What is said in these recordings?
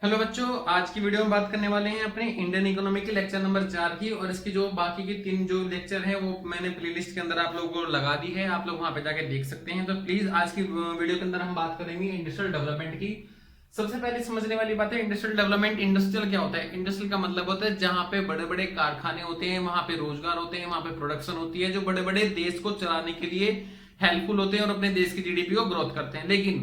Hello बच्चों, आज की वीडियो में बात करने वाले हैं अपने इंडियन इकोनॉमी के लेक्चर नंबर 4 की। और इसकी जो बाकी की 3 जो लेक्चर हैं वो मैंने प्लेलिस्ट के अंदर आप लोगों को लगा दी है, आप लोग वहां पे जाके देख सकते हैं। तो प्लीज आज की वीडियो के अंदर हम बात करेंगे इंडस्ट्रियल डेवलपमेंट की। सबसे पहले समझने वाली बात है इंडस्ट्रियल डेवलपमेंट। इंडस्ट्रियल क्या होता है? इंडस्ट्रियल का मतलब होता है जहां पे बड़े बड़े कारखाने होते हैं, वहां पे रोजगार होते हैं, वहां पे प्रोडक्शन होती है, जो बड़े बड़े देश को चलाने के लिए हेल्पफुल होते हैं और अपने देश की जीडीपी को ग्रोथ करते हैं। लेकिन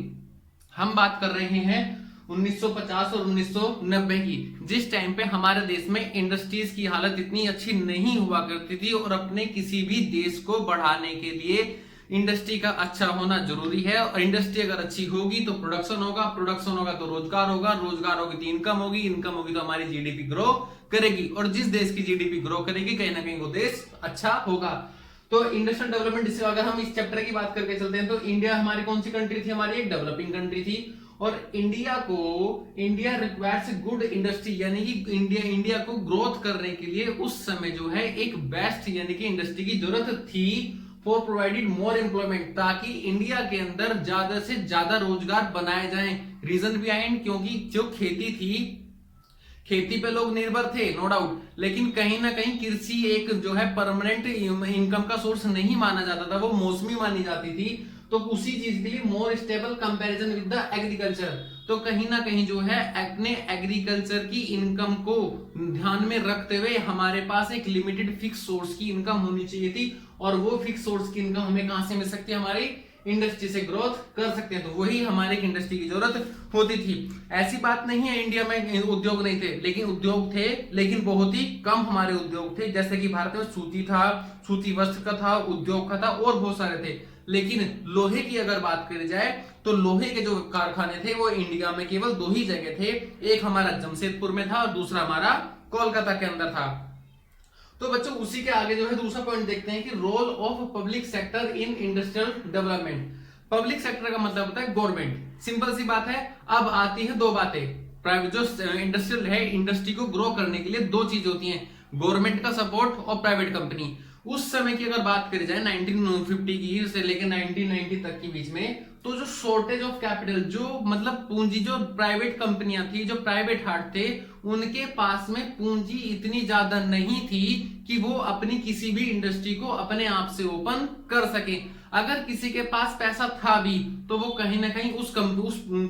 हम बात कर रहे हैं 1950 और 1990 की, जिस टाइम पे हमारे देश में इंडस्ट्रीज की हालत इतनी अच्छी नहीं हुआ करती थी। और अपने किसी भी देश को बढ़ाने के लिए इंडस्ट्री का अच्छा होना जरूरी है। और इंडस्ट्री अगर अच्छी होगी तो प्रोडक्शन होगा, प्रोडक्शन होगा तो रोजगार होगा, रोजगार होगी तो इनकम होगी, इनकम होगी तो हमारी जीडीपी ग्रो करेगी। और जिस देश की जीडीपी ग्रो करेगी कहीं ना कहीं वो देश अच्छा होगा। तो इंडस्ट्रियल डेवलपमेंट, इससे अगर हम इस चैप्टर की बात करके चलते हैं तो इंडिया हमारी कौन सी कंट्री थी? हमारी एक डेवलपिंग कंट्री थी। और इंडिया रिक्वायर्स गुड इंडस्ट्री, यानी कि इंडिया को ग्रोथ करने के लिए उस समय जो है एक बेस्ट यानी कि इंडस्ट्री की जरूरत थी फॉर प्रोवाइडेड मोर एम्प्लॉयमेंट, ताकि इंडिया के अंदर ज्यादा से ज्यादा रोजगार बनाए जाएं। रीजन बिहाइंड, क्योंकि जो खेती थी, खेती पे लोग निर्भर थे नो डाउट, लेकिन कहीं ना कहीं कृषि एक जो है परमानेंट इनकम का सोर्स नहीं माना जाता था, वो मौसमी मानी जाती थी। तो उसी चीज के लिए more stable comparison with the agriculture, तो कहीं ना कहीं जो है अपने एग्रीकल्चर की इनकम को ध्यान में रखते हुए हमारे पास एक लिमिटेड फिक्स सोर्स की इनकम होनी चाहिए थी। और वो फिक्स सोर्स की इनकम हमें कहां से मिल सकती है? हमारी इंडस्ट्री से ग्रोथ कर सकते हैं। तो वही हमारे इंडस्ट्री की जरूरत होती थी। ऐसी बात नहीं है इंडिया में उद्योग नहीं थे, लेकिन उद्योग थे, लेकिन बहुत ही कम हमारे उद्योग थे। जैसे कि भारत में सूती था, सूती वस्त्र का था, उद्योग का था, और बहुत सारे थे। लेकिन लोहे की अगर बात करी जाए तो लोहे के जो कारखाने थे वो इंडिया में केवल 2 ही जगह थे। एक हमारा जमशेदपुर में था और दूसरा हमारा कोलकाता के अंदर था। तो बच्चों उसी के आगे जो है दूसरा पॉइंट देखते हैं कि role of public sector in industrial development. Public sector का मतलब होता है गवर्नमेंट। सिंपल सी बात है। अब आती है 2 बातें। प्राइवेट जो इंडस्ट्रियल है, इंडस्ट्री को ग्रो करने के लिए 2 चीज होती हैं, गवर्नमेंट का सपोर्ट और प्राइवेट कंपनी। उस समय की अगर बात करी जाए 1950 की से लेकर 1990 तक के बीच में, तो जो शॉर्टेज ऑफ कैपिटल, जो मतलब पूंजी, जो प्राइवेट कंपनियां थी, जो प्राइवेट हार्ट थे, उनके पास में पूंजी इतनी ज्यादा नहीं थी कि वो अपनी किसी भी इंडस्ट्री को अपने आप से ओपन कर सके। अगर किसी के पास पैसा था भी तो वो कहीं ना कहीं उस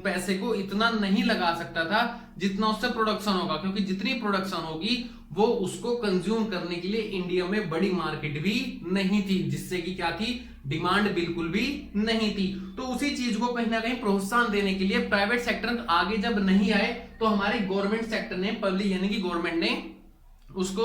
पैसे को इतना नहीं लगा सकता था जितना उससे प्रोडक्शन होगा, क्योंकि जितनी प्रोडक्शन होगी वो उसको कंज्यूम करने के लिए इंडिया में बड़ी मार्केट भी नहीं थी, जिससे कि क्या थी? डिमांड बिल्कुल भी नहीं थी। तो उसी चीज को कहीं ना कहीं प्रोत्साहन देने के लिए प्राइवेट सेक्टर आगे जब नहीं आए तो हमारे गवर्नमेंट सेक्टर ने, पब्लिक यानी कि गवर्नमेंट ने उसको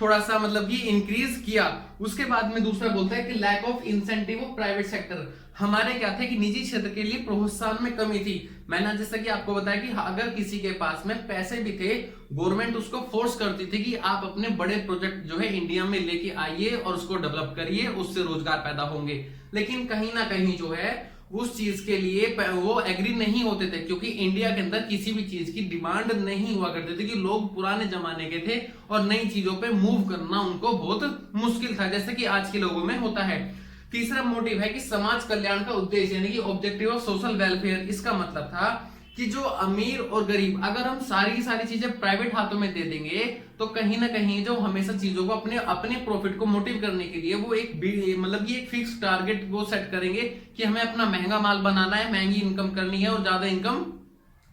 थोड़ा सा मतलब कि इंक्रीज किया। उसके बाद में दूसरा बोलता है कि lack of incentive of private sector. हमारे क्या थे कि निजी क्षेत्र के लिए प्रोत्साहन में कमी थी। मैंने जैसा कि आपको बताया कि अगर किसी के पास में पैसे भी थे, गवर्नमेंट उसको फोर्स करती थी कि आप अपने बड़े प्रोजेक्ट जो है इंडिया में लेके आइए और उसको डेवलप करिए, उससे रोजगार पैदा होंगे। लेकिन कहीं ना कहीं जो है उस चीज के लिए वो एग्री नहीं होते थे, क्योंकि इंडिया के अंदर किसी भी चीज की डिमांड नहीं हुआ करती थी, कि लोग पुराने जमाने के थे और नई चीजों पे मूव करना उनको बहुत मुश्किल था, जैसे कि आज के लोगों में होता है। तीसरा मोटिव है कि समाज कल्याण का उद्देश्य, यानी कि ऑब्जेक्टिव ऑफ सोशल वेलफेयर। इसका मतलब था कि जो अमीर और गरीब, अगर हम सारी सारी चीजें प्राइवेट हाथों में दे देंगे तो कहीं ना कहीं जो हमेशा चीजों को अपने अपने प्रॉफिट को मोटिव करने के लिए वो एक मतलब कि एक फिक्स टारगेट वो सेट करेंगे कि हमें अपना महंगा माल बनाना है, महंगी इनकम करनी है और ज्यादा इनकम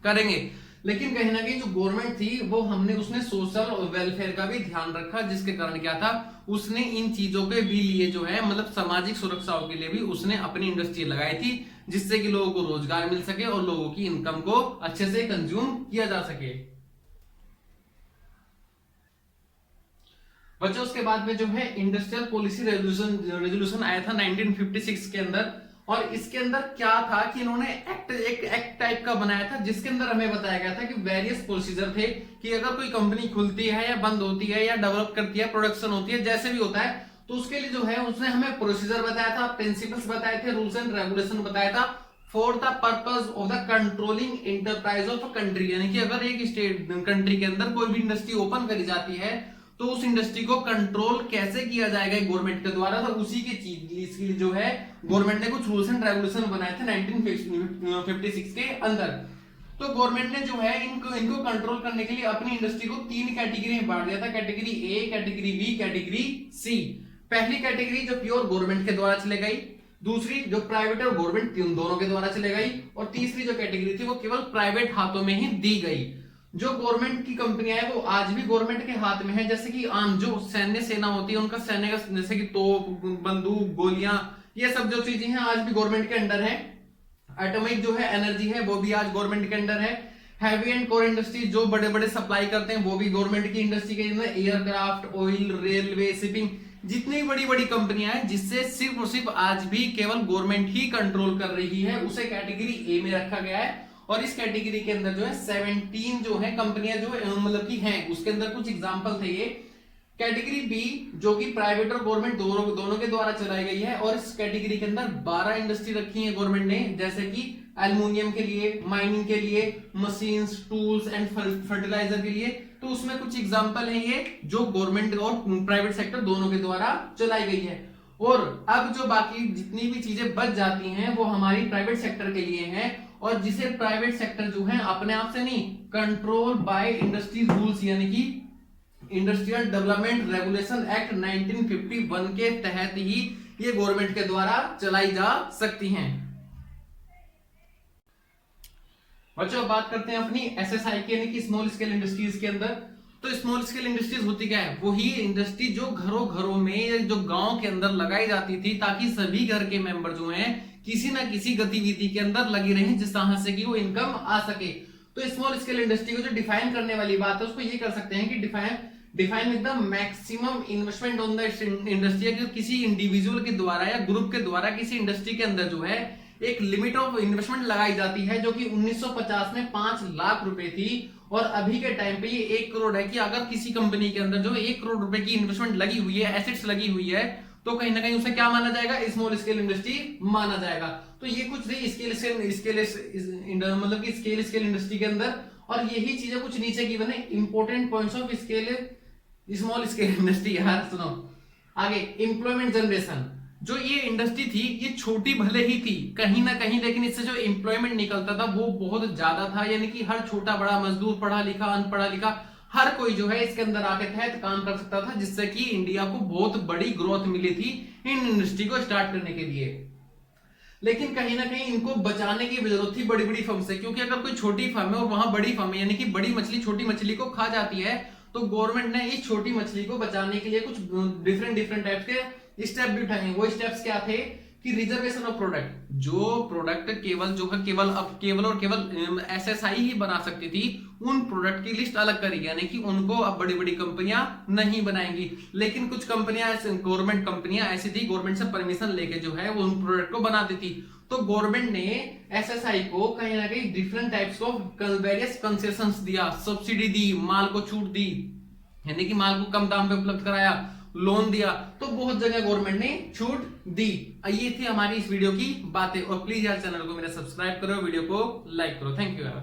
करेंगे। लेकिन कहीं ना कहीं जो गवर्नमेंट थी वो उसने सोशल और वेलफेयर का भी ध्यान रखा, जिसके कारण क्या था, उसने इन चीजों के भी लिए जो है मतलब सामाजिक सुरक्षाओं के लिए भी उसने अपनी इंडस्ट्री लगाई थी, जिससे कि लोगों को रोजगार मिल सके और लोगों की इनकम को अच्छे से कंज्यूम किया जा सके। बच्चों उसके बाद में जो है इंडस्ट्रियल पॉलिसी रेजोल्यूशन आया था 1956 के अंदर। और इसके अंदर क्या था कि इन्होंने एक एक्ट टाइप का बनाया था, जिसके अंदर हमें बताया गया था कि वेरियस प्रोसीजर थे कि अगर कोई कंपनी खुलती है या बंद होती है या डेवलप करती है, प्रोडक्शन होती है, जैसे भी होता है, तो उसके लिए जो है उसने हमें प्रोसीजर बताया था, प्रिंसिपल्स बताए थे, रूल्स एंड रेगुलेशन बताया था for the purpose of the controlling enterprise of country. यानी कि अगर एक स्टेट कंट्री के अंदर कोई भी इंडस्ट्री ओपन करी जाती है तो उस इंडस्ट्री को कंट्रोल कैसे किया जाएगा गवर्नमेंट के द्वारा, तो उसी की चीज इसके लिए जो है गवर्नमेंट ने कुछ रूल्स एंड रेगुलेशन बनाए थे 1956 के अंदर। तो गवर्नमेंट ने जो है इनको कंट्रोल करने के लिए अपनी इंडस्ट्री को 3 कैटेगरी में बांट दिया था, category A, category B, category C. पहली कैटेगरी जो प्योर गवर्नमेंट के द्वारा चले गई, दूसरी जो प्राइवेट और गवर्नमेंट दोनों के द्वारा चले गई, और तीसरी जो कैटेगरी थी वो केवल प्राइवेट हाथों में ही दी गई। जो गवर्नमेंट की कंपनियां हैं वो आज भी गवर्नमेंट के हाथ में है, जैसे कि आम जो सैन्य सेना होती है उनका सैन्य का जैसे कि तोप, बंदूक, गोलियां, ये सब जो चीजें हैं आज भी गवर्नमेंट के अंडर है। एटॉमिक जो है एनर्जी है वो भी आज गवर्नमेंट के अंडर है। हैवी एंड कोर इंडस्ट्रीज जो बड़े बड़े सप्लाई करते हैं वो भी गवर्नमेंट की इंडस्ट्री के अंदर। एयरक्राफ्ट, ऑयल, रेलवे, शिपिंग, जितनी बड़ी बड़ी कंपनियां हैं जिससे सिर्फ और सिर्फ आज भी केवल गवर्नमेंट ही कंट्रोल कर रही है, उसे कैटेगरी ए में रखा गया है। और इस कैटेगरी के अंदर जो है 17 जो है कंपनियां जो मतलब की हैं, उसके अंदर कुछ एग्जांपल थे ये। कैटेगरी बी जो कि प्राइवेट और गवर्नमेंट दोनों के द्वारा चलाई गई है, और इस कैटेगरी के अंदर 12 इंडस्ट्री रखी है गवर्नमेंट ने, जैसे कि एल्युमिनियम के लिए, माइनिंग के लिए, मशीन्स, टूल्स एंड फर्टिलाइजर के लिए। तो उसमें कुछ एग्जांपल है ये जो गवर्नमेंट और प्राइवेट सेक्टर दोनों के द्वारा चलाई गई है। और अब जो बाकी जितनी भी चीजें बच जाती हैं वो हमारी प्राइवेट सेक्टर के लिए हैं, और जिसे प्राइवेट सेक्टर जो है अपने आप से नहीं, कंट्रोल बाय इंडस्ट्रीज रूल्स यानी कि इंडस्ट्रियल डेवलपमेंट रेगुलेशन एक्ट 1951 के तहत ही ये गवर्नमेंट के द्वारा चलाई जा सकती हैं। बच्चों अब बात करते हैं अपनी एसएसआई की यानी कि स्मॉल स्केल इंडस्ट्रीज के अंदर। तो स्मॉल स्केल इंडस्ट्रीज होती क्या है? वही इंडस्ट्री जो घरों घरों में, जो गांव के अंदर लगाई जाती थी ताकि सभी घर के मेंबर जो हैं किसी ना किसी गतिविधि के अंदर लगे रहें, जिस तरह से कि वो इनकम आ सके। तो स्मॉल स्केल इंडस्ट्री को जो डिफाइन करने वाली बात है उसको ये कर सकते हैं कि define with the maximum investment on the industry. किसी इंडिविजुअल के द्वारा या ग्रुप के द्वारा किसी इंडस्ट्री के अंदर जो है एक लिमिट ऑफ इन्वेस्टमेंट लगाई जाती है, जो कि 1950 में 5 लाख रुपए थी, और अभी के टाइम पे ये 1 करोड़ है। कि अगर किसी कंपनी के अंदर जो 1 करोड़ रुपए की इन्वेस्टमेंट लगी हुई है, एसेट्स लगी हुई है, तो कहीं ना कहीं उसे क्या माना जाएगा? स्मॉल स्केल इंडस्ट्री माना जाएगा। तो ये कुछ थी मतलब कि स्केल इंडस्ट्री के अंदर, और यही चीजें कुछ नीचे की बने important points of small scale industry. यार सुनो आगे, एम्प्लॉयमेंट जनरेशन। जो ये इंडस्ट्री थी ये छोटी भले ही थी कहीं ना कहीं, लेकिन इससे जो एम्प्लॉयमेंट निकलता था वो बहुत ज्यादा था। यानी कि हर छोटा बड़ा मजदूर, पढ़ा लिखा, अनपढ़ा लिखा, हर कोई जो है इसके अंदर आके तहत काम कर सकता था, जिससे कि इंडिया को बहुत बड़ी ग्रोथ मिली थी इन इंडस्ट्री को स्टार्ट करने के लिए। लेकिन कहीं ना कहीं इनको बचाने की जरूरत थी बड़ी बड़ी फर्म से, क्योंकि अगर कोई छोटी फर्म है और वहां बड़ी फर्म है यानी कि बड़ी मछली छोटी मछली को खा जाती है, तो गवर्नमेंट ने इस छोटी मछली को बचाने के लिए कुछ डिफरेंट टाइप के स्टेप भी उठाए। वो स्टेप्स क्या थे कि रिजर्वेशन ऑफ प्रोडक्ट, जो प्रोडक्ट केवल जो है केवल एसएसआई ही बना सकती थी, उन प्रोडक्ट की लिस्ट अलग करी, यानी कि उनको अब बड़ी बड़ी कंपनियां नहीं बनाएंगी। लेकिन कुछ कंपनियां गवर्नमेंट कंपनियां ऐसी थी, गवर्नमेंट से परमिशन लेके जो है वो उन प्रोडक्ट को बनाती थी। तो गवर्नमेंट ने एसएसआई को कहीं ना कहीं different types of various concessions दिया, सब्सिडी दी, माल को छूट दी, यानी कि माल को कम दाम पे उपलब्ध कराया, लोन दिया। तो बहुत जगह गवर्नमेंट ने छूट दी। ये थी हमारी इस वीडियो की बातें, और प्लीज यार चैनल को मेरा सब्सक्राइब करो, वीडियो को लाइक करो। थैंक यू यार।